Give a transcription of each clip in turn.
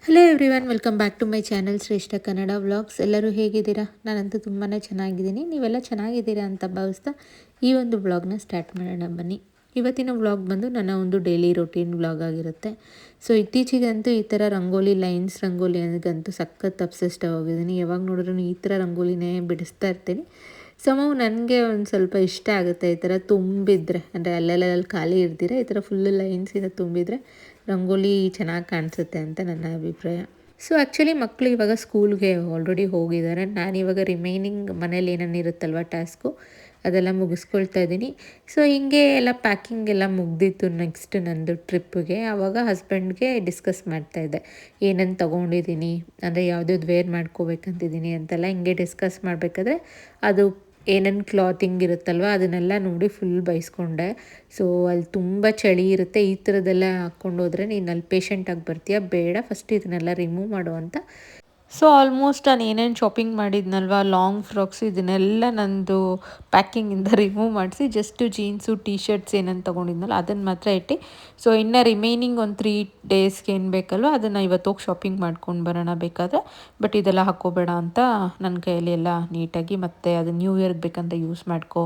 Hello everyone, welcome back to my channel Shreshta Kannada vlogs. ಎಲ್ಲರೂ ಹೇಗಿದ್ದೀರಾ? ನಾನಂತೂ ತುಂಬಾ ಚೆನ್ನಾಗಿದ್ದೀನಿ. ನೀವೆಲ್ಲ ಚೆನ್ನಾಗಿದ್ದೀರಾ ಅಂತ ಭಾವಿಸ್ತಾ ಈ ಒಂದು ವ್ಲಾಗ್ನ ಸ್ಟಾರ್ಟ್ ಮಾಡೋಣ ಬನ್ನಿ. ಇವತ್ತಿನ ವ್ಲಾಗ್ ಬಂದು ನನ್ನ ಒಂದು ಡೈಲಿ ರೊಟೀನ್ ವ್ಲಾಗ್ ಆಗಿರುತ್ತೆ. ಸೊ ಇತ್ತೀಚೆಗಂತೂ ಈ ಥರ ಲೈನ್ಸ್ ರಂಗೋಲಿ ಅನ್ನೋದಂತೂ ಸಖತ್ ಅಬ್ಸೆಸ್ಡ್ ಹೋಗಿದ್ದೀನಿ. ಯಾವಾಗ ನೋಡಿದ್ರು ಈ ಥರ ರಂಗೋಲಿನೇ ಬಿಡಿಸ್ತಾ ಇರ್ತೀನಿ. ನನಗೆ ಒಂದು ಸ್ವಲ್ಪ ಇಷ್ಟ ಆಗುತ್ತೆ ಈ ಥರ ತುಂಬಿದ್ರೆ, ಅಂದರೆ ಅಲ್ಲೆಲ್ಲ ಖಾಲಿ ಇರ್ದಿರ ಈ ಥರ ಫುಲ್ಲು ಲೈನ್ಸಿಂದ ತುಂಬಿದರೆ ರಂಗೋಲಿ ಚೆನ್ನಾಗಿ ಕಾಣಿಸುತ್ತೆ ಅಂತ ನನ್ನ ಅಭಿಪ್ರಾಯ. ಸೊ ಆ್ಯಕ್ಚುಲಿ ಮಕ್ಕಳು ಇವಾಗ ಸ್ಕೂಲ್ಗೆ ಆಲ್ರೆಡಿ ಹೋಗಿದ್ದಾರೆ. ನಾನಿವಾಗ ರಿಮೈನಿಂಗ್ ಮನೇಲಿ ಏನೇನು ಇರುತ್ತಲ್ವ ಟಾಸ್ಕು ಅದೆಲ್ಲ ಮುಗಿಸ್ಕೊಳ್ತಾ ಇದ್ದೀನಿ. ಸೊ ಹಿಂಗೆ ಎಲ್ಲ ಪ್ಯಾಕಿಂಗ್ ಎಲ್ಲ ಮುಗ್ದಿತ್ತು ನೆಕ್ಸ್ಟ್ ನಂದು ಟ್ರಿಪ್ಪಿಗೆ. ಆವಾಗ ಹಸ್ಬೆಂಡ್ಗೆ ಡಿಸ್ಕಸ್ ಮಾಡ್ತಾಯಿದ್ದೆ ಏನೇನು ತೊಗೊಂಡಿದ್ದೀನಿ, ಅಂದರೆ ಯಾವುದ್ಯಾವ್ದು ವೇರ್ ಮಾಡ್ಕೋಬೇಕಂತಿದ್ದೀನಿ ಅಂತೆಲ್ಲ ಹಿಂಗೆ ಡಿಸ್ಕಸ್ ಮಾಡಬೇಕಾದ್ರೆ ಅದು ಏನೇನು ಕ್ಲಾತಿಂಗ್ ಇರುತ್ತಲ್ವ ಅದನ್ನೆಲ್ಲ ನೋಡಿ ಫುಲ್ ಬೈಸ್ಕೊಂಡೆ. ಸೊ ಅಲ್ಲಿ ತುಂಬ ಚಳಿ ಇರುತ್ತೆ, ಈ ಥರದ್ದೆಲ್ಲ ಹಾಕ್ಕೊಂಡು ಹೋದರೆ ನೀನು ಅಲ್ಲಿ ಪೇಷಂಟಾಗಿ ಬರ್ತೀಯ, ಬೇಡ ಫಸ್ಟ್ ಇದನ್ನೆಲ್ಲ ರಿಮೂವ್ ಮಾಡು ಅಂತ. ಸೊ ಆಲ್ಮೋಸ್ಟ್ ನಾನು ಏನೇನು ಶಾಪಿಂಗ್ ಮಾಡಿದ್ನಲ್ವ ಲಾಂಗ್ ಫ್ರಾಕ್ಸ್ ಇದನ್ನೆಲ್ಲ ನಂದು ಪ್ಯಾಕಿಂಗಿಂದ ರಿಮೂವ್ ಮಾಡಿಸಿ ಜಸ್ಟು ಜೀನ್ಸು ಟೀ ಶರ್ಟ್ಸ್ ಏನೇನು ತೊಗೊಂಡಿದ್ನಲ್ಲ ಅದನ್ನು ಮಾತ್ರ ಇಟ್ಟು, ಸೊ ಇನ್ನು ರಿಮೈನಿಂಗ್ ಒಂದು 3 ಡೇಸ್ಗೆ ಏನು ಬೇಕಲ್ವ ಅದನ್ನು ಇವತ್ತು ಹೋಗಿ ಶಾಪಿಂಗ್ ಮಾಡ್ಕೊಂಡು ಬರೋಣ ಬೇಕಾದರೆ. ಬಟ್ ಇದೆಲ್ಲ ಹಾಕ್ಕೋಬೇಡ ಅಂತ ನನ್ನ ಕೈಯಲ್ಲಿ ಎಲ್ಲ ನೀಟಾಗಿ, ಮತ್ತು ಅದು ನ್ಯೂ ಇಯರ್ಗೆ ಬೇಕಂತ ಯೂಸ್ ಮಾಡ್ಕೊ,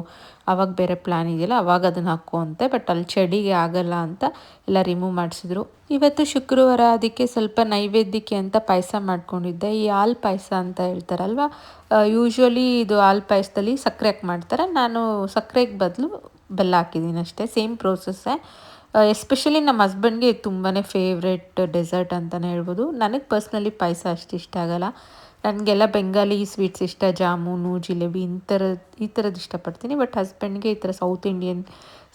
ಆವಾಗ ಬೇರೆ ಪ್ಲ್ಯಾನ್ ಇದೆಯಲ್ಲ ಆವಾಗ ಅದನ್ನು ಹಾಕೋ ಅಂತೆ. ಬಟ್ ಅಲ್ಲಿ ಚಳಿಗೆ ಆಗಲ್ಲ ಅಂತ ಎಲ್ಲ ರಿಮೂವ್ ಮಾಡಿಸಿದ್ರು. ಇವತ್ತು ಶುಕ್ರವಾರ, ಅದಕ್ಕೆ ಸ್ವಲ್ಪ ನೈವೇದ್ಯಕ್ಕೆ ಅಂತ ಪಾಯಸ ಮಾಡ್ಕೊಂಡಿದ್ದೆ. ಈ ಹಾಲು ಪಾಯಸ ಅಂತ ಹೇಳ್ತಾರಲ್ವ, ಯೂಶ್ವಲಿ ಇದು ಹಾಲು ಪಾಯಸದಲ್ಲಿ ಸಕ್ಕರೆ ಹಾಕಿ ಮಾಡ್ತಾರೆ. ನಾನು ಸಕ್ಕರೆಗೆ ಬದಲು ಬೆಲ್ಲ ಹಾಕಿದ್ದೀನಿ ಅಷ್ಟೇ, ಸೇಮ್ ಪ್ರೋಸೆಸ್ಸೇ. ಎಸ್ಪೆಷಲಿ ನಮ್ಮ ಹಸ್ಬೆಂಡ್ಗೆ ತುಂಬಾ ಫೇವ್ರೆಟ್ ಡೆಸರ್ಟ್ ಅಂತಲೇ ಹೇಳ್ಬೋದು. ನನಗೆ ಪರ್ಸ್ನಲಿ ಪಾಯಸ ಅಷ್ಟು ಇಷ್ಟ ಆಗೋಲ್ಲ. ನನಗೆಲ್ಲ ಬೆಂಗಾಲಿ ಸ್ವೀಟ್ಸ್ ಇಷ್ಟ, ಜಾಮೂನು, ಜಿಲೇಬಿ ಈ ಥರದ್ದು ಇಷ್ಟಪಡ್ತೀನಿ. ಬಟ್ ಹಸ್ಬೆಂಡ್ಗೆ ಈ ಥರ ಸೌತ್ ಇಂಡಿಯನ್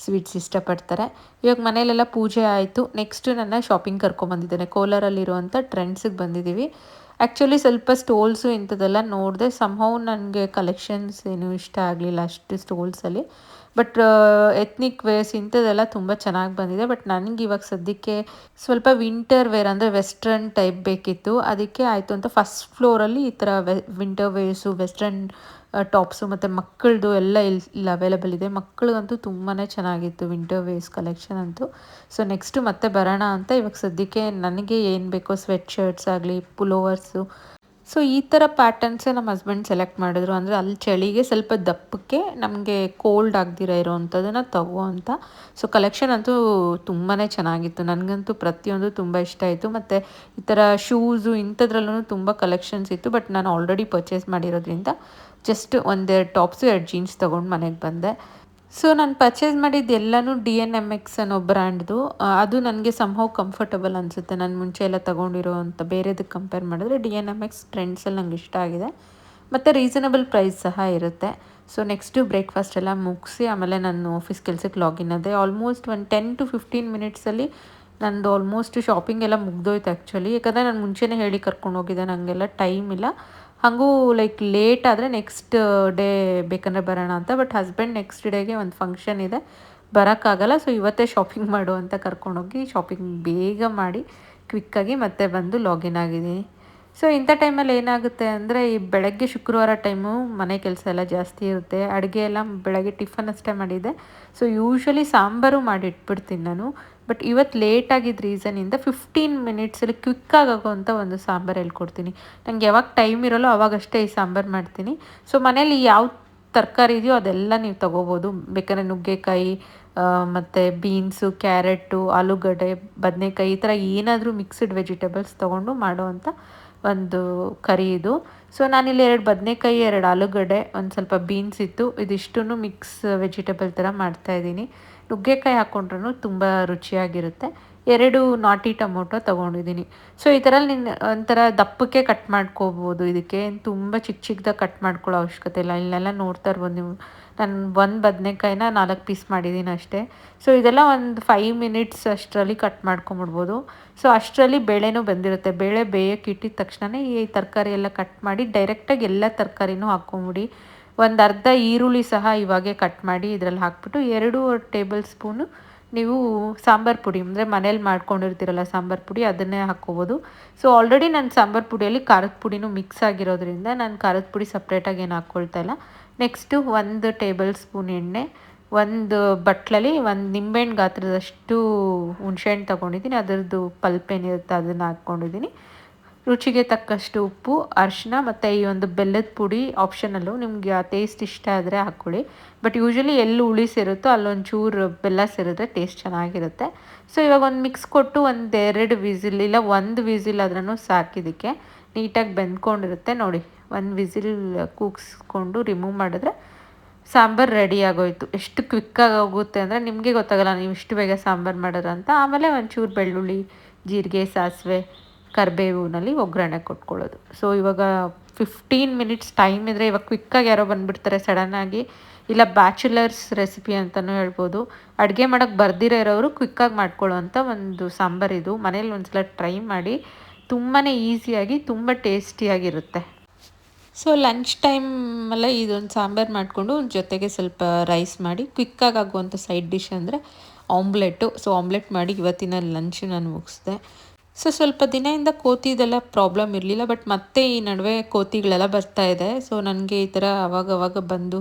ಸ್ವೀಟ್ಸ್ ಇಷ್ಟಪಡ್ತಾರೆ. ಇವಾಗ ಮನೇಲೆಲ್ಲ ಪೂಜೆ ಆಯಿತು. ನೆಕ್ಸ್ಟು ನನ್ನ ಶಾಪಿಂಗ್ ಕರ್ಕೊಂಬಂದಿದ್ದೇನೆ. ಕೋಲಾರಲ್ಲಿರುವಂಥ ಟ್ರೆಂಡ್ಸಿಗೆ ಬಂದಿದ್ದೀವಿ. ಆ್ಯಕ್ಚುಲಿ ಸ್ವಲ್ಪ ಸ್ಟೋಲ್ಸು ಇಂಥದ್ದೆಲ್ಲ ನೋಡಿದೆ. ಸಂಹೌ ನನಗೆ ಕಲೆಕ್ಷನ್ಸ್ ಏನೂ ಇಷ್ಟ ಆಗಲಿಲ್ಲ ಅಷ್ಟು ಸ್ಟೋಲ್ಸಲ್ಲಿ. ಬಟ್ ಎತ್ನಿಕ್ ವೇರ್ಸ್ ಇಂಥದ್ದೆಲ್ಲ ತುಂಬ ಚೆನ್ನಾಗಿ ಬಂದಿದೆ. ಬಟ್ ನನಗೆ ಇವಾಗ ಸದ್ಯಕ್ಕೆ ಸ್ವಲ್ಪ ವಿಂಟರ್ ವೇರ್ ಅಂದರೆ ವೆಸ್ಟ್ರನ್ ಟೈಪ್ ಬೇಕಿತ್ತು. ಅದಕ್ಕೆ ಆಯಿತು ಅಂತ ಫಸ್ಟ್ ಫ್ಲೋರಲ್ಲಿ ಈ ಥರ ವಿಂಟರ್ ವೇರ್ಸು, ವೆಸ್ಟ್ರನ್ ಟಾಪ್ಸು ಮತ್ತು ಮಕ್ಕಳದು ಎಲ್ಲ ಇಲ್ಲಿ ಅವೈಲೇಬಲ್ ಇದೆ. ಮಕ್ಕಳಿಗಂತೂ ತುಂಬಾ ಚೆನ್ನಾಗಿತ್ತು ವಿಂಟರ್ ವೇರ್ಸ್ ಕಲೆಕ್ಷನ್ ಅಂತೂ. ಸೊ ನೆಕ್ಸ್ಟು ಮತ್ತೆ ಬರೋಣ ಅಂತ ಇವಾಗ ಸದ್ಯಕ್ಕೆ ನನಗೆ ಏನು ಬೇಕೋ ಸ್ವೆಟ್ ಶರ್ಟ್ಸ್ ಆಗಲಿ, ಪುಲೋವರ್ಸು, ಸೊ ಈ ಥರ ಪ್ಯಾಟರ್ನ್ಸೇ ನಮ್ಮ ಹಸ್ಬೆಂಡ್ ಸೆಲೆಕ್ಟ್ ಮಾಡಿದ್ರು. ಅಂದರೆ ಅಲ್ಲಿ ಚಳಿಗೆ ಸ್ವಲ್ಪ ದಪ್ಪಕ್ಕೆ ನಮಗೆ ಕೋಲ್ಡ್ ಆಗದಿರೋ ಇರೋವಂಥದ್ದನ್ನು ತಗೋ ಅಂತ. ಸೊ ಕಲೆಕ್ಷನ್ ಅಂತೂ ತುಂಬಾ ಚೆನ್ನಾಗಿತ್ತು. ನನಗಂತೂ ಪ್ರತಿಯೊಂದು ತುಂಬ ಇಷ್ಟ ಆಯಿತು. ಮತ್ತು ಈ ಥರ ಶೂಸು ಇಂಥದ್ರಲ್ಲೂ ತುಂಬ ಕಲೆಕ್ಷನ್ಸ್ ಇತ್ತು. ಬಟ್ ನಾನು ಆಲ್ರೆಡಿ ಪರ್ಚೇಸ್ ಮಾಡಿರೋದ್ರಿಂದ ಜಸ್ಟ್ 1-2 ಟಾಪ್ಸು 2 ಜೀನ್ಸ್ ತೊಗೊಂಡು ಮನೆಗೆ ಬಂದೆ. ಸೊ ನಾನು ಪರ್ಚೇಸ್ ಮಾಡಿದ್ದು ಎಲ್ಲನೂ DNMX ಅನ್ನೋ ಬ್ರ್ಯಾಂಡ್ದು. ಅದು ನನಗೆ ಸಂಹೌ ಕಂಫರ್ಟಬಲ್ ಅನಿಸುತ್ತೆ. ನಾನು ಮುಂಚೆ ಎಲ್ಲ ತೊಗೊಂಡಿರೋ ಅಂಥ ಬೇರೆದಕ್ಕೆ ಕಂಪೇರ್ ಮಾಡಿದ್ರೆ DNMX ಟ್ರೆಂಡ್ಸಲ್ಲಿ ನಂಗೆ ಇಷ್ಟ ಆಗಿದೆ. ಮತ್ತು ರೀಸನಬಲ್ ಪ್ರೈಸ್ ಸಹ ಇರುತ್ತೆ. ಸೊ ನೆಕ್ಸ್ಟು ಬ್ರೇಕ್ಫಾಸ್ಟ್ ಎಲ್ಲ ಮುಗಿಸಿ ಆಮೇಲೆ ನಾನು ಆಫೀಸ್ ಕೆಲಸಕ್ಕೆ ಲಾಗಿನ್ ಆದೆ. ಆಲ್ಮೋಸ್ಟ್ ಒಂದು 10 to 15 ಮಿನಿಟ್ಸಲ್ಲಿ ನಂದು ಆಲ್ಮೋಸ್ಟ್ ಶಾಪಿಂಗ್ ಎಲ್ಲ ಮುಗ್ದೋಯ್ತು ಆ್ಯಕ್ಚುಲಿ. ಯಾಕಂದರೆ ನಾನು ಮುಂಚೆನೇ ಹೇಳಿ ಕರ್ಕೊಂಡು ಹೋಗಿದ್ದೆ, ನನಗೆಲ್ಲ ಟೈಮ್ ಇಲ್ಲ. ಹಾಗೂ ಲೇಟ್ ಆದರೆ ನೆಕ್ಸ್ಟ್ ಡೇ ಬೇಕಂದರೆ ಬರೋಣ ಅಂತ. ಬಟ್ ಹಸ್ಬೆಂಡ್ ನೆಕ್ಸ್ಟ್ ಡೇಗೆ ಒಂದು ಫಂಕ್ಷನ್ ಇದೆ, ಬರೋಕ್ಕಾಗಲ್ಲ. ಸೊ ಇವತ್ತೇ ಶಾಪಿಂಗ್ ಮಾಡು ಅಂತ ಕರ್ಕೊಂಡೋಗಿ ಶಾಪಿಂಗ್ ಬೇಗ ಮಾಡಿ ಕ್ವಿಕ್ಕಾಗಿ ಮತ್ತೆ ಬಂದು ಲಾಗಿನ್ ಆಗಿದ್ದೀನಿ. ಸೊ ಇಂಥ ಟೈಮಲ್ಲಿ ಏನಾಗುತ್ತೆ ಅಂದರೆ ಈ ಬೆಳಗ್ಗೆ ಶುಕ್ರವಾರ ಟೈಮು ಮನೆ ಕೆಲಸ ಎಲ್ಲ ಜಾಸ್ತಿ ಇರುತ್ತೆ. ಅಡುಗೆ ಎಲ್ಲ ಬೆಳಗ್ಗೆ ಟಿಫನ್ ಅಷ್ಟೇ ಮಾಡಿದ್ದೆ. ಸೊ ಯೂಶ್ವಲಿ ಸಾಂಬಾರು ಮಾಡಿ ಇಟ್ಬಿಡ್ತೀನಿ ನಾನು. ಬಟ್ ಇವತ್ತು ಲೇಟಾಗಿದ್ದ ರೀಸನಿಂದ 15 ಮಿನಿಟ್ಸಲ್ಲಿ ಕ್ವಿಕ್ಕಾಗೋಂಥ ಒಂದು ಸಾಂಬಾರು ಹೇಳ್ಕೊಡ್ತೀನಿ. ನನಗೆ ಯಾವಾಗ ಟೈಮ್ ಇರೋಲ್ಲೋ ಅವಾಗಷ್ಟೇ ಈ ಸಾಂಬಾರು ಮಾಡ್ತೀನಿ. ಸೊ ಮನೇಲಿ ಯಾವ ತರಕಾರಿ ಇದೆಯೋ ಅದೆಲ್ಲ ನೀವು ತೊಗೋಬೋದು. ಬೇಕಾದ್ರೆ ನುಗ್ಗೆಕಾಯಿ, ಮತ್ತು ಬೀನ್ಸು, ಕ್ಯಾರೆಟು, ಆಲೂಗಡ್ಡೆ, ಬದನೆಕಾಯಿ ಈ ಥರ ಏನಾದರೂ ಮಿಕ್ಸ್ಡ್ ವೆಜಿಟೇಬಲ್ಸ್ ತೊಗೊಂಡು ಮಾಡುವಂಥ ಒಂದು ಕರಿ ಇದು. ಸೊ ನಾನಿಲ್ಲಿ 2 ಬದನೆಕಾಯಿ, 2 ಆಲೂಗಡ್ಡೆ, ಒಂದು ಸ್ವಲ್ಪ ಬೀನ್ಸ್ ಇತ್ತು. ಇದಿಷ್ಟನ್ನು ಮಿಕ್ಸ್ ವೆಜಿಟೇಬಲ್ ಥರ ಮಾಡ್ತಾಯಿದ್ದೀನಿ. ನುಗ್ಗೆಕಾಯಿ ಹಾಕ್ಕೊಂಡ್ರೂ ತುಂಬ ರುಚಿಯಾಗಿರುತ್ತೆ. 2 ನಾಟಿ ಟೊಮೊಟೊ ತೊಗೊಂಡಿದ್ದೀನಿ. ಸೊ ಈ ಥರ ಒಂಥರ ದಪ್ಪಕ್ಕೆ ಕಟ್ ಮಾಡ್ಕೋಬೋದು. ಇದಕ್ಕೆ ತುಂಬ ಚಿಕ್ಕದಾಗಿ ಕಟ್ ಮಾಡ್ಕೊಳ್ಳೋ ಅವಶ್ಯಕತೆ ಇಲ್ಲ. ಇಲ್ಲೆಲ್ಲ ನೋಡ್ತಾ ಇರ್ಬೋದು ನೀವು. ನಾನು 1 ಬದನೆಕಾಯಿನ 4 ಪೀಸ್ ಮಾಡಿದ್ದೀನಿ ಅಷ್ಟೇ. ಸೊ ಇದೆಲ್ಲ ಒಂದು 5 ಮಿನಿಟ್ಸ್ ಅಷ್ಟರಲ್ಲಿ ಕಟ್ ಮಾಡ್ಕೊಂಬಿಡ್ಬೋದು. ಸೊ ಅಷ್ಟರಲ್ಲಿ ಬೇಳೆನೂ ಬೆಂದಿರುತ್ತೆ. ಬೇಳೆ ಬೇಯಕ್ಕೆ ಇಟ್ಟಿದ ತಕ್ಷಣವೇ ಈ ತರಕಾರಿ ಎಲ್ಲ ಕಟ್ ಮಾಡಿ ಡೈರೆಕ್ಟಾಗಿ ಎಲ್ಲ ತರಕಾರಿನೂ ಹಾಕ್ಕೊಂಬಿಡಿ. ಒಂದು ಅರ್ಧ ಈರುಳ್ಳಿ ಸಹ ಇವಾಗೇ ಕಟ್ ಮಾಡಿ ಇದರಲ್ಲಿ ಹಾಕ್ಬಿಟ್ಟು 2 ಟೇಬಲ್ ಸ್ಪೂನು ನೀವು ಸಾಂಬಾರು ಪುಡಿ ಅಂದರೆ ಮನೇಲಿ ಮಾಡ್ಕೊಂಡಿರ್ತೀರಲ್ಲ ಸಾಂಬಾರು ಪುಡಿ, ಅದನ್ನೇ ಹಾಕ್ಕೋಬೋದು. ಸೊ ಆಲ್ರೆಡಿ ನಾನು ಸಾಂಬಾರು ಪುಡಿಯಲ್ಲಿ ಖಾರದ ಪುಡಿನೂ ಮಿಕ್ಸ್ ಆಗಿರೋದ್ರಿಂದ ನಾನು ಖಾರದ ಪುಡಿ ಸಪ್ರೇಟಾಗಿ ಏನು ಹಾಕ್ಕೊಳ್ತಾ ಇಲ್ಲ. ನೆಕ್ಸ್ಟು 1 ಟೇಬಲ್ ಸ್ಪೂನ್ ಎಣ್ಣೆ, ಒಂದು ಬಟ್ಲಲ್ಲಿ 1 ನಿಂಬೆಹಣ್ಣು ಗಾತ್ರದಷ್ಟು ಹುಣಸೆಹಣ್ಣು ತೊಗೊಂಡಿದ್ದೀನಿ. ಅದರದ್ದು ಪಲ್ಪ್ ಏನಿರುತ್ತೆ ಅದನ್ನು ಹಾಕ್ಕೊಂಡಿದ್ದೀನಿ. ರುಚಿಗೆ ತಕ್ಕಷ್ಟು ಉಪ್ಪು, ಅರಿಶಿನ ಮತ್ತು ಈ ಒಂದು ಬೆಲ್ಲದ ಪುಡಿ ಆಪ್ಷನಲ್ಲು. ನಿಮಗೆ ಆ ಟೇಸ್ಟ್ ಇಷ್ಟ ಆದರೆ ಹಾಕ್ಕೊಳ್ಳಿ. ಬಟ್ ಯೂಶ್ವಲಿ ಎಲ್ಲಿ ಹುಳಿ ಸೇರುತ್ತೋ ಅಲ್ಲೊಂಚೂರು ಬೆಲ್ಲ ಸೇರಿದ್ರೆ ಟೇಸ್ಟ್ ಚೆನ್ನಾಗಿರುತ್ತೆ. ಸೊ ಇವಾಗ ಒಂದು ಮಿಕ್ಸ್ ಕೊಟ್ಟು 1-2 ವಿಸಿಲ್ ಇಲ್ಲ 1 ವಿಸಿಲ್ ಆದ್ರೂ ಸಾಕಿದ್ದಕ್ಕೆ ನೀಟಾಗಿ ಬೆಂದ್ಕೊಂಡಿರುತ್ತೆ ನೋಡಿ. 1 ವಿಸಿಲ್ ಕೂಗಿಸ್ಕೊಂಡು ರಿಮೂವ್ ಮಾಡಿದ್ರೆ ಸಾಂಬಾರು ರೆಡಿ ಆಗೋಯಿತು. ಎಷ್ಟು ಕ್ವಿಕ್ಕಾಗಿ ಆಗುತ್ತೆ ಅಂದರೆ ನಿಮಗೆ ಗೊತ್ತಾಗಲ್ಲ ನೀವು ಇಷ್ಟು ಬೇಗ ಸಾಂಬಾರು ಮಾಡೋರು ಅಂತ. ಆಮೇಲೆ ಒಂಚೂರು ಬೆಳ್ಳುಳ್ಳಿ, ಜೀರಿಗೆ, ಸಾಸಿವೆ, ಕರಿಬೇವಿನಲ್ಲಿ ಒಗ್ಗರಣೆ ಕೊಟ್ಕೊಳ್ಳೋದು. ಸೊ ಇವಾಗ 15 ಮಿನಿಟ್ಸ್ ಟೈಮ್ ಇದ್ದರೆ ಇವಾಗ ಕ್ವಿಕ್ಕಾಗಿ ಯಾರೋ ಬಂದುಬಿಡ್ತಾರೆ ಸಡನ್ನಾಗಿ. ಇಲ್ಲ ಬ್ಯಾಚುಲರ್ಸ್ ರೆಸಿಪಿ ಅಂತಲೂ ಹೇಳ್ಬೋದು. ಅಡುಗೆ ಮಾಡೋಕ್ಕೆ ಬರ್ದಿರೋ ಇರೋರು ಕ್ವಿಕ್ಕಾಗಿ ಮಾಡ್ಕೊಳ್ಳೋ ಅಂಥ ಒಂದು ಸಾಂಬಾರಿದು. ಮನೇಲಿ ಒಂದು ಸಲ ಟ್ರೈ ಮಾಡಿ. ತುಂಬಾ ಈಸಿಯಾಗಿ ತುಂಬ ಟೇಸ್ಟಿಯಾಗಿರುತ್ತೆ. ಸೊ ಲಂಚ್ ಟೈಮಲ್ಲೇ ಇದೊಂದು ಸಾಂಬಾರು ಮಾಡಿಕೊಂಡು ಜೊತೆಗೆ ಸ್ವಲ್ಪ ರೈಸ್ ಮಾಡಿ ಕ್ವಿಕ್ಕಾಗಿ ಆಗುವಂಥ ಸೈಡ್ ಡಿಶ್ ಅಂದರೆ ಆಮ್ಲೆಟ್ಟು. ಸೊ ಆಮ್ಲೆಟ್ ಮಾಡಿ ಇವತ್ತಿನ ಲಂಚ್ ನಾನು ಮುಗಿಸ್ದೆ. ಸೊ ಸ್ವಲ್ಪ ದಿನದಿಂದ ಕೋತಿದೆಲ್ಲ ಪ್ರಾಬ್ಲಮ್ ಇರಲಿಲ್ಲ. ಬಟ್ ಮತ್ತೆ ಈ ನಡುವೆ ಕೋತಿಗಳೆಲ್ಲ ಬರ್ತಾಯಿದೆ. ಸೊ ನನಗೆ ಈ ಥರ ಅವಾಗವಾಗ ಬಂದು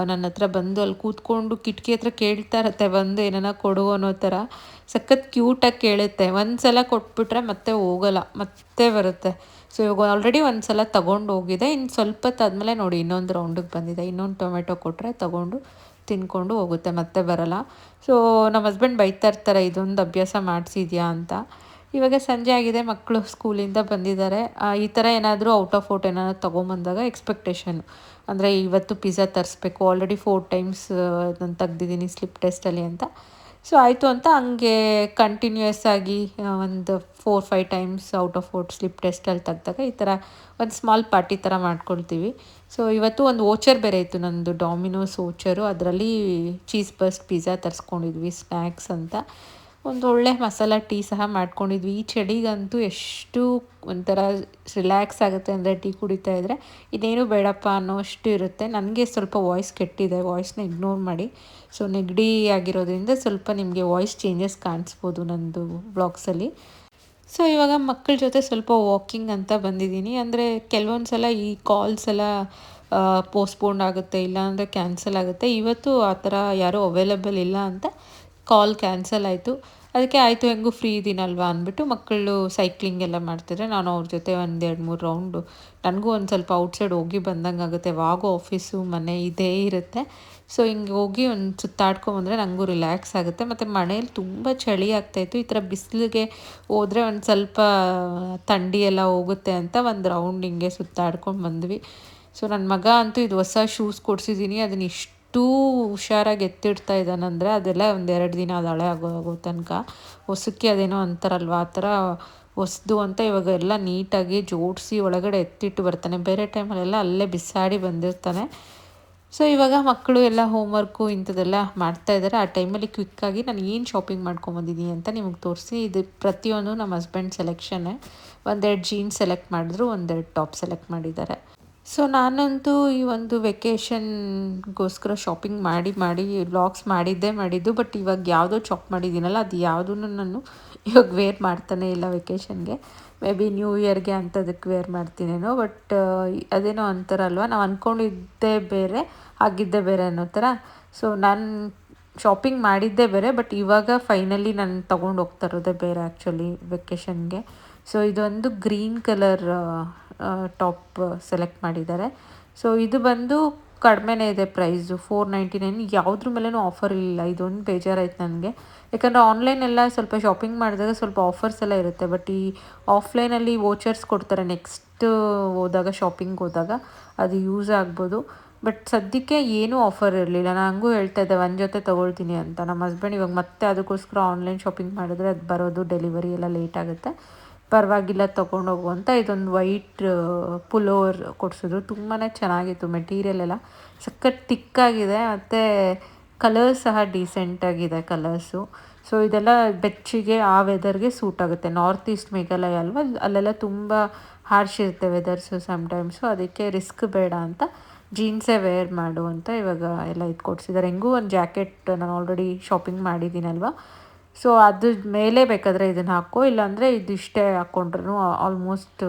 ನನ್ನ ಹತ್ರ ಬಂದು ಅಲ್ಲಿ ಕೂತ್ಕೊಂಡು ಕಿಟಕಿ ಹತ್ರ ಕೇಳ್ತಾ ಇರುತ್ತೆ, ಬಂದು ಏನಾರ ಕೊಡು ಅನ್ನೋ ಥರ. ಸಖತ್ ಕ್ಯೂಟಾಗಿ ಕೇಳುತ್ತೆ. ಒಂದು ಸಲ ಕೊಟ್ಬಿಟ್ರೆ ಮತ್ತೆ ಹೋಗೋಲ್ಲ, ಮತ್ತೆ ಬರುತ್ತೆ. ಸೊ ಇವಾಗ ಆಲ್ರೆಡಿ ಒಂದು ಸಲ ತೊಗೊಂಡು ಹೋಗಿದೆ. ಇನ್ನು ಸ್ವಲ್ಪ ಹೊತ್ತಾದ್ಮೇಲೆ ನೋಡಿ ಇನ್ನೊಂದು ರೌಂಡಿಗೆ ಬಂದಿದೆ. ಇನ್ನೊಂದು ಟೊಮೆಟೊ ಕೊಟ್ಟರೆ ತೊಗೊಂಡು ತಿಂದ್ಕೊಂಡು ಹೋಗುತ್ತೆ, ಮತ್ತೆ ಬರೋಲ್ಲ. ಸೊ ನಮ್ಮ ಹಸ್ಬೆಂಡ್ ಬೈತಾ ಇರ್ತಾರೆ, ಇದೊಂದು ಅಭ್ಯಾಸ ಮಾಡಿಸಿದ್ಯಾ ಅಂತ. ಇವಾಗ ಸಂಜೆ ಆಗಿದೆ, ಮಕ್ಕಳು ಸ್ಕೂಲಿಂದ ಬಂದಿದ್ದಾರೆ. ಈ ಥರ ಏನಾದರೂ ಔಟ್ ಆಫ್ ಔಟ್ ಏನಾದ್ರು ತೊಗೊಂಬಂದಾಗ ಎಕ್ಸ್ಪೆಕ್ಟೇಷನ್ ಅಂದರೆ ಇವತ್ತು ಪಿಜ್ಜಾ ತರಿಸ್ಬೇಕು, ಆಲ್ರೆಡಿ 4 ಟೈಮ್ಸ್ ನಾನು ತೆಗ್ದಿದ್ದೀನಿ ಸ್ಲಿಪ್ ಟೆಸ್ಟಲ್ಲಿ ಅಂತ. ಸೊ ಆಯಿತು ಅಂತ ಹಂಗೆ ಕಂಟಿನ್ಯೂಯಸ್ ಆಗಿ ಒಂದು 4-5 times out of out slip ಟೆಸ್ಟಲ್ಲಿ ತೆಗ್ದಾಗ ಈ ಥರ ಒಂದು ಸ್ಮಾಲ್ ಪಾರ್ಟಿ ಥರ ಮಾಡ್ಕೊಳ್ತೀವಿ. ಸೊ ಇವತ್ತು ಒಂದು ವೋಚರ್ ಬೇರೆ ಇತ್ತು ನನ್ನದು, ಡಾಮಿನೋಸ್ ವೋಚರು. ಅದರಲ್ಲಿ ಚೀಸ್ ಬರ್ಸ್ಟ್ ಪಿಜ್ಜಾ ತರಿಸ್ಕೊಂಡಿದ್ವಿ ಸ್ನ್ಯಾಕ್ಸ್ ಅಂತ. ಒಂದು ಒಳ್ಳೆ ಮಸಾಲ ಟೀ ಸಹ ಮಾಡ್ಕೊಂಡಿದ್ವಿ. ಈ ಚಳಿಗಂತೂ ಎಷ್ಟು ಒಂಥರ ರಿಲ್ಯಾಕ್ಸ್ ಆಗುತ್ತೆ ಅಂದರೆ ಟೀ ಕುಡಿತಾ ಇದ್ದರೆ ಇನ್ನೇನು ಬೇಡಪ್ಪ ಅನ್ನೋಷ್ಟು ಇರುತ್ತೆ. ನನಗೆ ಸ್ವಲ್ಪ ವಾಯ್ಸ್ ಕೆಟ್ಟಿದೆ, ವಾಯ್ಸ್ನ ಇಗ್ನೋರ್ ಮಾಡಿ. ಸೊ ನೆಗಡಿ ಆಗಿರೋದ್ರಿಂದ ಸ್ವಲ್ಪ ನಿಮಗೆ ವಾಯ್ಸ್ ಚೇಂಜಸ್ ಕಾಣಿಸ್ಬೋದು ನನ್ನದು ವ್ಲಾಗ್ಸಲ್ಲಿ. ಸೊ ಇವಾಗ ಮಕ್ಕಳ ಜೊತೆ ಸ್ವಲ್ಪ ವಾಕಿಂಗ್ ಅಂತ ಬಂದಿದ್ದೀನಿ. ಅಂದರೆ ಕೆಲವೊಂದು ಸಲ ಈ ಕಾಲ್ಸ್ ಎಲ್ಲ ಪೋಸ್ಟ್ಪೋಂಡ್ ಆಗುತ್ತೆ, ಇಲ್ಲಾಂದರೆ ಕ್ಯಾನ್ಸಲ್ ಆಗುತ್ತೆ. ಇವತ್ತು ಆ ಥರ ಯಾರೂ ಅವೈಲೇಬಲ್ ಇಲ್ಲ ಅಂತ ಕಾಲ್ ಕ್ಯಾನ್ಸಲ್ ಆಯಿತು. ಅದಕ್ಕೆ ಆಯಿತು ಹೆಂಗೂ ಫ್ರೀ ಇದ್ದೀನಲ್ವಾ ಅಂದ್ಬಿಟ್ಟು ಮಕ್ಕಳು ಸೈಕ್ಲಿಂಗ್ ಎಲ್ಲ ಮಾಡ್ತಿದ್ರೆ ನಾನು ಅವ್ರ ಜೊತೆ 1-2-3 ರೌಂಡು, ನನಗೂ ಒಂದು ಸ್ವಲ್ಪ ಔಟ್ಸೈಡ್ ಹೋಗಿ ಬಂದಂಗೆ ಆಗುತ್ತೆ. ಯಾವಾಗೂ ಆಫೀಸು ಮನೆ ಇದೇ ಇರುತ್ತೆ. ಸೊ ಹಿಂಗೆ ಹೋಗಿ ಒಂದು ಸುತ್ತಾಡ್ಕೊಂಬಂದರೆ ನನಗೂ ರಿಲ್ಯಾಕ್ಸ್ ಆಗುತ್ತೆ. ಮತ್ತು ಮನೇಲಿ ತುಂಬ ಚಳಿ ಆಗ್ತಾಯಿತ್ತು. ಈ ಥರ ಬಿಸಿಲಿಗೆ ಹೋದರೆ ಒಂದು ಸ್ವಲ್ಪ ಥಂಡಿ ಎಲ್ಲ ಹೋಗುತ್ತೆ ಅಂತ ಒಂದು ರೌಂಡ್ ಹಿಂಗೆ ಸುತ್ತಾಡ್ಕೊಂಡು ಬಂದ್ವಿ. ಸೊ ನನ್ನ ಮಗ ಅಂತೂ ಇದು ಹೊಸ ಶೂಸ್ ಕೊಡಿಸಿದ್ದೀನಿ, ಅದನ್ನ ಇಷ್ಟು ಹುಷಾರಾಗಿ ಎತ್ತಿಡ್ತಾ ಇದ್ದಾನಂದರೆ ಅದೆಲ್ಲ 1-2 ದಿನ ಅದು ಹಳೆ ಆಗೋ ತನಕ. ಹೊಸಕ್ಕೆ ಅದೇನೋ ಅಂತಾರಲ್ವ ಆ ಥರ ಹೊಸ್ದು ಅಂತ ಇವಾಗ ಎಲ್ಲ ನೀಟಾಗಿ ಜೋಡಿಸಿ ಒಳಗಡೆ ಎತ್ತಿಟ್ಟು ಬರ್ತಾನೆ. ಬೇರೆ ಟೈಮಲ್ಲೆಲ್ಲ ಅಲ್ಲೇ ಬಿಸಾಡಿ ಬಂದಿರ್ತಾನೆ. ಸೊ ಇವಾಗ ಮಕ್ಕಳು ಎಲ್ಲ ಹೋಮ್ವರ್ಕು ಇಂಥದ್ದೆಲ್ಲ ಮಾಡ್ತಾಯಿದ್ದಾರೆ. ಆ ಟೈಮಲ್ಲಿ ಕ್ವಿಕ್ಕಾಗಿ ನಾನು ಏನು ಶಾಪಿಂಗ್ ಮಾಡ್ಕೊಂಬಂದಿದ್ದೀನಿ ಅಂತ ನಿಮಗೆ ತೋರಿಸಿ. ಇದು ಪ್ರತಿಯೊಂದು ನಮ್ಮ ಹಸ್ಬೆಂಡ್ ಸೆಲೆಕ್ಷನ್ನೇ. 1-2 ಜೀನ್ಸ್ ಸೆಲೆಕ್ಟ್ ಮಾಡಿದ್ರು, 1-2 ಟಾಪ್ ಸೆಲೆಕ್ಟ್ ಮಾಡಿದ್ದಾರೆ. ಸೊ ನಾನಂತೂ ಈ ಒಂದು ವೆಕೇಷನ್ಗೋಸ್ಕರ ಶಾಪಿಂಗ್ ಮಾಡಿ ವ್ಲಾಗ್ಸ್ ಮಾಡಿದ್ದು. ಬಟ್ ಇವಾಗ ಯಾವುದೋ ಶಾಪ್ ಮಾಡಿದ್ದೀನಲ್ಲ ಅದು ಯಾವುದೂ ನಾನು ಇವಾಗ ವೇರ್ ಮಾಡ್ತಾನೆ ಇಲ್ಲ ವೆಕೇಷನ್ಗೆ. ಮೇ ಬಿ ನ್ಯೂ ಇಯರ್ಗೆ ಅಂಥದಕ್ಕೆ ವೇರ್ ಮಾಡ್ತೀನೇನೋ. ಬಟ್ ಅದೇನೋ ಅಂತಾರಲ್ವ, ನಾವು ಅಂದ್ಕೊಂಡಿದ್ದೇ ಬೇರೆ ಆಗಿದ್ದೇ ಬೇರೆ ಅನ್ನೋ ಥರ. ಸೊ ನಾನು ಶಾಪಿಂಗ್ ಮಾಡಿದ್ದೇ ಬೇರೆ, ಬಟ್ ಇವಾಗ ಫೈನಲಿ ನಾನು ತೊಗೊಂಡು ಹೋಗ್ತಾ ಇರೋದೇ ಬೇರೆ ಆ್ಯಕ್ಚುಲಿ ವೆಕೇಷನ್ಗೆ. ಸೊ ಇದೊಂದು ಗ್ರೀನ್ ಕಲರ್ ಟಾಪ್ ಸೆಲೆಕ್ಟ್ ಮಾಡಿದ್ದಾರೆ. ಸೊ ಇದು ಬಂದು ಕಡಿಮೆನೇ ಇದೆ ಪ್ರೈಸು, 499. ಯಾವುದ್ರ ಮೇಲೂ ಆಫರ್ ಇಲ್ಲ. ಇದೊಂದು ಬೇಜಾರಾಯ್ತು ನನಗೆ. ಯಾಕಂದರೆ ಆನ್ಲೈನೆಲ್ಲ ಸ್ವಲ್ಪ ಶಾಪಿಂಗ್ ಮಾಡಿದಾಗ ಸ್ವಲ್ಪ ಆಫರ್ಸ್ ಎಲ್ಲ ಇರುತ್ತೆ. ಬಟ್ ಈ ಆಫ್ಲೈನಲ್ಲಿ ವೋಚರ್ಸ್ ಕೊಡ್ತಾರೆ ನೆಕ್ಸ್ಟ್ ಹೋದಾಗ, ಶಾಪಿಂಗ್ ಹೋದಾಗ ಅದು ಯೂಸ್ ಆಗ್ಬೋದು. ಬಟ್ ಸದ್ಯಕ್ಕೆ ಏನೂ ಆಫರ್ ಇರಲಿಲ್ಲ. ನಾನು ಹಂಗೂ ಹೇಳ್ತಾ ಇದ್ದೆ ಒಂದು ಜೊತೆ ತೊಗೊಳ್ತೀನಿ ಅಂತ. ನಮ್ಮ ಹಸ್ಬೆಂಡ್ ಇವಾಗ ಮತ್ತೆ ಅದಕ್ಕೋಸ್ಕರ ಆನ್ಲೈನ್ ಶಾಪಿಂಗ್ ಮಾಡಿದ್ರೆ ಅದು ಬರೋದು ಡೆಲಿವರಿ ಎಲ್ಲ ಲೇಟ್ ಆಗುತ್ತೆ, ಪರವಾಗಿಲ್ಲ ತೊಗೊಂಡೋಗು ಅಂತ ಇದೊಂದು ವೈಟ್ ಪುಲೋವರ್ ಕೊಡಿಸಿದ್ರು. ತುಂಬಾ ಚೆನ್ನಾಗಿತ್ತು, ಮೆಟೀರಿಯಲ್ ಎಲ್ಲ ಸಖತ್ ತಿಕ್ಕಾಗಿದೆ ಮತ್ತು ಕಲರ್ಸ್ ಸಹ ಡೀಸೆಂಟಾಗಿದೆ ಕಲರ್ಸು. ಸೊ ಇದೆಲ್ಲ ಬೆಚ್ಚಗೆ ಆ ವೆದರ್ಗೆ ಸೂಟ್ ಆಗುತ್ತೆ. ನಾರ್ತ್ ಈಸ್ಟ್ ಮೇಘಾಲಯ ಅಲ್ವಾ, ಅಲ್ಲೆಲ್ಲ ತುಂಬ ಹಾರ್ಶ್ ಇರುತ್ತೆ ವೆದರ್ಸು ಸಮ್ಟೈಮ್ಸು, ಅದಕ್ಕೆ ರಿಸ್ಕ್ ಬೇಡ ಅಂತ ಜೀನ್ಸೇ ವೇರ್ ಮಾಡು ಅಂತ ಇವಾಗ ಎಲ್ಲ ಇದು ಕೊಡಿಸಿದ್ದಾರೆ. ಹೆಂಗೂ ಒಂದು ಜಾಕೆಟ್ ನಾನು ಆಲ್ರೆಡಿ ಶಾಪಿಂಗ್ ಮಾಡಿದ್ದೀನಲ್ವ, ಸೊ ಅದ್ರ ಮೇಲೆ ಬೇಕಾದರೆ ಇದನ್ನು ಹಾಕೋ, ಇಲ್ಲಾಂದರೆ ಇದಿಷ್ಟೇ ಹಾಕ್ಕೊಂಡ್ರೂ ಆಲ್ಮೋಸ್ಟ್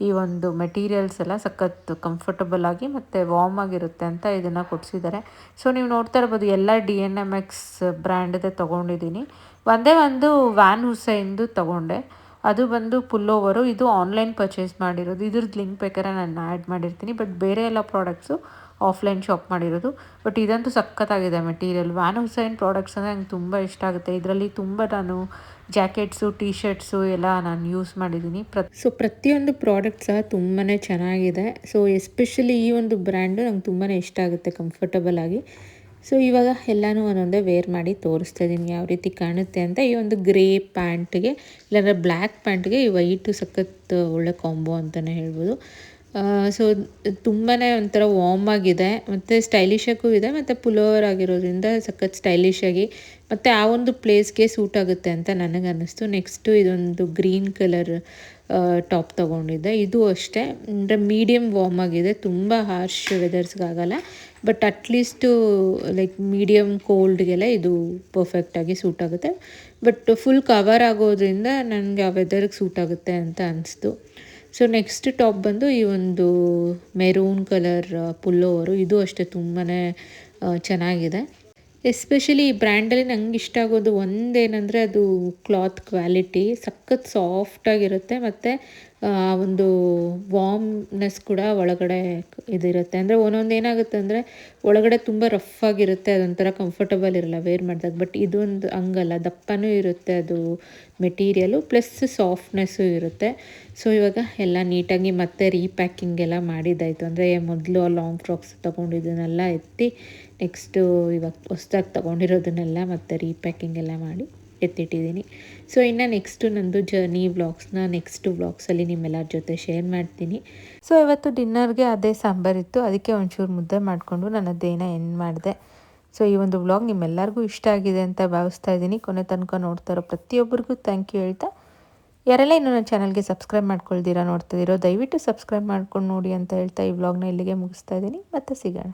ಈ ಒಂದು ಮೆಟೀರಿಯಲ್ಸ್ ಎಲ್ಲ ಸಖತ್ ಕಂಫರ್ಟಬಲ್ ಆಗಿ ಮತ್ತು ವಾರ್ಮ್ ಆಗಿರುತ್ತೆ ಅಂತ ಇದನ್ನು ಕೊಡಿಸಿದ್ದಾರೆ. ಸೊ ನೀವು ನೋಡ್ತಾ ಇರ್ಬೋದು ಎಲ್ಲ DNMX ಬ್ರ್ಯಾಂಡ್ದೇ ತೊಗೊಂಡಿದ್ದೀನಿ. ಒಂದೇ ಒಂದು ವ್ಯಾನ್ ಹುಸೈನ್ದು ತೊಗೊಂಡೆ, ಅದು ಬಂದು ಪುಲ್ಲೋವರು. ಇದು ಆನ್ಲೈನ್ ಪರ್ಚೇಸ್ ಮಾಡಿರೋದು, ಇದ್ರದ್ದು ಲಿಂಕ್ ಬೇಕಾದ್ರೆ ನಾನು ಆ್ಯಡ್ ಮಾಡಿರ್ತೀನಿ. ಬಟ್ ಬೇರೆ ಎಲ್ಲ ಪ್ರಾಡಕ್ಟ್ಸು ಆಫ್ಲೈನ್ ಶಾಪ್ ಮಾಡಿರೋದು. ಬಟ್ ಇದಂತೂ ಸಖತ್ತಾಗಿದೆ ಮೆಟೀರಿಯಲ್. ವ್ಯಾನ್ ಹುಸೈನ್ ಪ್ರಾಡಕ್ಟ್ಸ್ ಅಂದರೆ ನಂಗೆ ತುಂಬ ಇಷ್ಟ ಆಗುತ್ತೆ. ಇದರಲ್ಲಿ ತುಂಬ ನಾನು ಜಾಕೆಟ್ಸು, ಟೀ ಶರ್ಟ್ಸು ಎಲ್ಲ ನಾನು ಯೂಸ್ ಮಾಡಿದ್ದೀನಿ. ಪ್ರತಿಯೊಂದು ಪ್ರಾಡಕ್ಟ್ ಸಹ ತುಂಬಾ ಚೆನ್ನಾಗಿದೆ. ಸೊ ಎಸ್ಪೆಷಲಿ ಈ ಒಂದು ಬ್ರ್ಯಾಂಡು ನಂಗೆ ತುಂಬಾ ಇಷ್ಟ ಆಗುತ್ತೆ, ಕಂಫರ್ಟಬಲ್ ಆಗಿ. ಸೊ ಇವಾಗ ಎಲ್ಲನೂ ಒಂದೊಂದೇ ವೇರ್ ಮಾಡಿ ತೋರಿಸ್ತಾ ಇದ್ದೀನಿ ಯಾವ ರೀತಿ ಕಾಣುತ್ತೆ ಅಂತ. ಈ ಒಂದು ಗ್ರೇ ಪ್ಯಾಂಟ್ಗೆ ಇಲ್ಲಾಂದರೆ ಬ್ಲ್ಯಾಕ್ ಪ್ಯಾಂಟ್ಗೆ ಈ ವೈಟು ಸಖತ್ ಒಳ್ಳೆ ಕಾಂಬೋ ಅಂತಲೇ ಹೇಳ್ಬೋದು. ಸೊ ತುಂಬಾ ಒಂಥರ ವಾರ್ಮ್ ಆಗಿದೆ ಮತ್ತು ಸ್ಟೈಲಿಶಾಗೂ ಇದೆ, ಮತ್ತು ಪುಲೋವರ್ ಆಗಿರೋದ್ರಿಂದ ಸಖತ್ ಸ್ಟೈಲಿಶಾಗಿ ಮತ್ತು ಆ ಒಂದು ಪ್ಲೇಸ್ಗೆ ಸೂಟ್ ಆಗುತ್ತೆ ಅಂತ ನನಗೆ ಅನ್ನಿಸ್ತು. ನೆಕ್ಸ್ಟು ಇದೊಂದು ಗ್ರೀನ್ ಕಲರ್ ಟಾಪ್ ತೊಗೊಂಡಿದ್ದೆ. ಇದು ಅಷ್ಟೇ ಅಂದರೆ ಮೀಡಿಯಮ್ ವಾರ್ಮ್ ಆಗಿದೆ, ತುಂಬ ಹಾರ್ಶ್ ವೆದರ್ಸ್ಗಾಗಲ್ಲ, ಬಟ್ ಅಟ್ಲೀಸ್ಟು ಲೈಕ್ ಮೀಡಿಯಮ್ ಕೋಲ್ಡ್ಗೆಲ್ಲ ಇದು ಪರ್ಫೆಕ್ಟಾಗಿ ಸೂಟ್ ಆಗುತ್ತೆ. ಬಟ್ ಫುಲ್ ಕವರ್ ಆಗೋದ್ರಿಂದ ನನಗೆ ಆ ವೆದರ್ಗೆ ಸೂಟ್ ಆಗುತ್ತೆ ಅಂತ ಅನಿಸ್ತು. ಸೊ ನೆಕ್ಸ್ಟ್ ಟಾಪ್ ಬಂದು ಈ ಒಂದು ಮೆರೂನ್ ಕಲರ್ ಪುಲ್ಲೋವರು. ಇದು ಅಷ್ಟೇ ತುಂಬಾ ಚೆನ್ನಾಗಿದೆ. ಎಸ್ಪೆಷಲಿ ಈ ಬ್ರ್ಯಾಂಡಲ್ಲಿ ನಂಗೆ ಇಷ್ಟ ಆಗೋದು ಒಂದೇನೆಂದರೆ ಅದು ಕ್ಲಾತ್ ಕ್ವಾಲಿಟಿ ಸಖತ್ ಸಾಫ್ಟಾಗಿರುತ್ತೆ, ಮತ್ತು ಒಂದು ವಾರ್ಮ್ನೆಸ್ ಕೂಡ ಒಳಗಡೆ ಇದಿರುತ್ತೆ. ಅಂದರೆ ಒಂದೊಂದು ಏನಾಗುತ್ತೆ ಅಂದರೆ ಒಳಗಡೆ ತುಂಬ ರಫ್ ಆಗಿರುತ್ತೆ, ಅದೊಂಥರ ಕಂಫರ್ಟಬಲ್ ಇರಲ್ಲ ವೇರ್ ಮಾಡಿದಾಗ. ಬಟ್ ಇದೊಂದು ಹಂಗಲ್ಲ, ದಪ್ಪನೂ ಇರುತ್ತೆ ಅದು ಮೆಟೀರಿಯಲು, ಪ್ಲಸ್ ಸಾಫ್ಟ್ನೆಸ್ಸು ಇರುತ್ತೆ. ಸೊ ಇವಾಗ ಎಲ್ಲ ನೀಟಾಗಿ ಮತ್ತೆ ರೀಪ್ಯಾಕಿಂಗ್ ಎಲ್ಲ ಮಾಡಿದ್ದಾಯಿತು. ಅಂದರೆ ಮೊದಲು ಲಾಂಗ್ ಫ್ರಾಕ್ಸ್ ತೊಗೊಂಡಿದ್ದನ್ನೆಲ್ಲ ಎತ್ತಿ ನೆಕ್ಸ್ಟು ಇವಾಗ ಹೊಸ್ದಾಗಿ ತೊಗೊಂಡಿರೋದನ್ನೆಲ್ಲ ಮತ್ತು ರೀಪ್ಯಾಕಿಂಗ್ ಎಲ್ಲ ಮಾಡಿ ಎತ್ತಿಟ್ಟಿದ್ದೀನಿ. ಸೊ ಇನ್ನು ನೆಕ್ಸ್ಟು ನಂದು ಜರ್ನಿ ವ್ಲಾಗ್ಸ್ನ ನೆಕ್ಸ್ಟು ವ್ಲಾಗ್ಸಲ್ಲಿ ನಿಮ್ಮೆಲ್ಲರ ಜೊತೆ ಶೇರ್ ಮಾಡ್ತೀನಿ. ಸೊ ಇವತ್ತು ಡಿನ್ನರ್ಗೆ ಅದೇ ಸಾಂಬಾರಿತ್ತು, ಅದಕ್ಕೆ ಒಂಚೂರು ಮುದ್ದೆ ಮಾಡಿಕೊಂಡು ನಾನು ಅದೇನ ಎಂಡ್ ಮಾಡಿದೆ. ಸೊ ಈ ಒಂದು ವ್ಲಾಗ್ ನಿಮ್ಮೆಲ್ಲರಿಗೂ ಇಷ್ಟ ಆಗಿದೆ ಅಂತ ಭಾವಿಸ್ತಾ ಇದ್ದೀನಿ. ಕೊನೆ ತನಕ ನೋಡ್ತಾ ಇರೋ ಪ್ರತಿಯೊಬ್ಬರಿಗೂ ಥ್ಯಾಂಕ್ ಯು ಹೇಳ್ತಾ, ಯಾರೆಲ್ಲ ಇನ್ನೂ ನನ್ನ ಚಾನಲ್ಗೆ ಸಬ್ಸ್ಕ್ರೈಬ್ ಮಾಡ್ಕೊಳ್ದಿರಾ ನೋಡ್ತಿದ್ದೀರೋ ದಯವಿಟ್ಟು ಸಬ್ಸ್ಕ್ರೈಬ್ ಮಾಡ್ಕೊಂಡು ನೋಡಿ ಅಂತ ಹೇಳ್ತಾ ಈ ವ್ಲಾಗ್ನ ಇಲ್ಲಿಗೆ ಮುಗಿಸ್ತಾ ಇದ್ದೀನಿ. ಮತ್ತೆ ಸಿಗೋಣ.